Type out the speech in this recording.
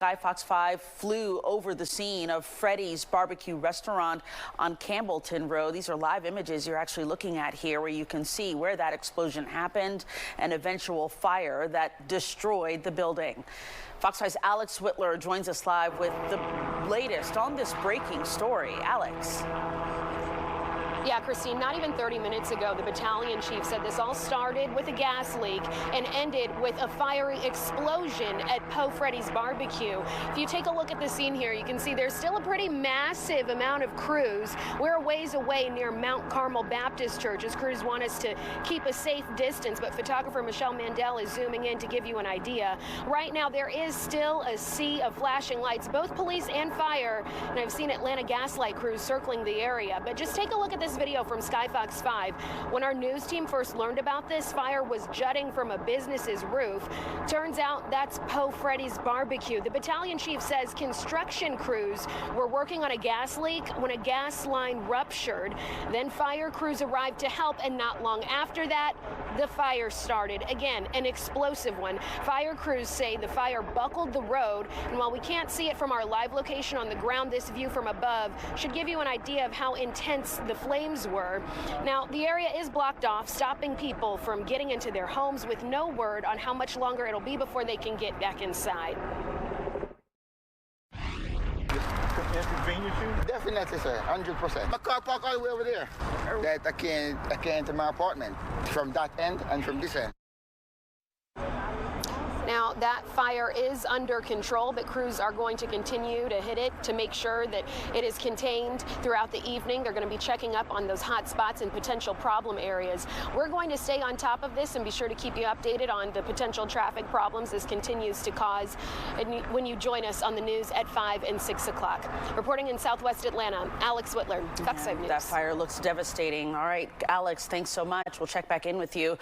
SKYFOX 5 flew over the scene of Freddie's barbecue restaurant on Campbellton Road. These are live images you're actually looking at here, where you can see where that explosion happened, an eventual fire that destroyed the building. Fox 5's Alex Whitler joins us live with the latest on this breaking story. Alex. Yeah, Christine, not even 30 minutes ago, the battalion chief said this all started with a gas leak and ended with a fiery explosion at Freddie's BBQ. If you take a look at the scene here, you can see there's still a pretty massive amount of crews. We're a ways away near Mount Carmel Baptist Church, as crews want us to keep a safe distance, but photographer Michelle Mandel is zooming in to give you an idea. Right now, there is still a sea of flashing lights, both police and fire, and I've seen Atlanta gaslight crews circling the area. But just take a look at this video from SKYFOX 5. When our news team first learned about this, fire was jutting from a business's roof. Turns out that's Freddie's BBQ. The battalion chief says construction crews were working on a gas leak when a gas line ruptured. Then fire crews arrived to help, and not long after that, the fire started. Again, an explosive one. Fire crews say the fire buckled the road, and while we can't see it from our live location on the ground, this view from above should give you an idea of how intense the flames were. Now, the area is blocked off, stopping people from getting into their homes, with no word on how much longer it'll be before they can get back inside. Inconvenience you? Definitely, sir. 100%. My car parked all the way over there. That I can't enter my apartment from that end and from this end. Now, that fire is under control, but crews are going to continue to hit it to make sure that it is contained throughout the evening. They're going to be checking up on those hot spots and potential problem areas. We're going to stay on top of this and be sure to keep you updated on the potential traffic problems this continues to cause when you join us on the news at 5 and 6 o'clock. Reporting in Southwest Atlanta, Alex Whitler, Fox 5 News. That fire looks devastating. All right, Alex, thanks so much. We'll check back in with you.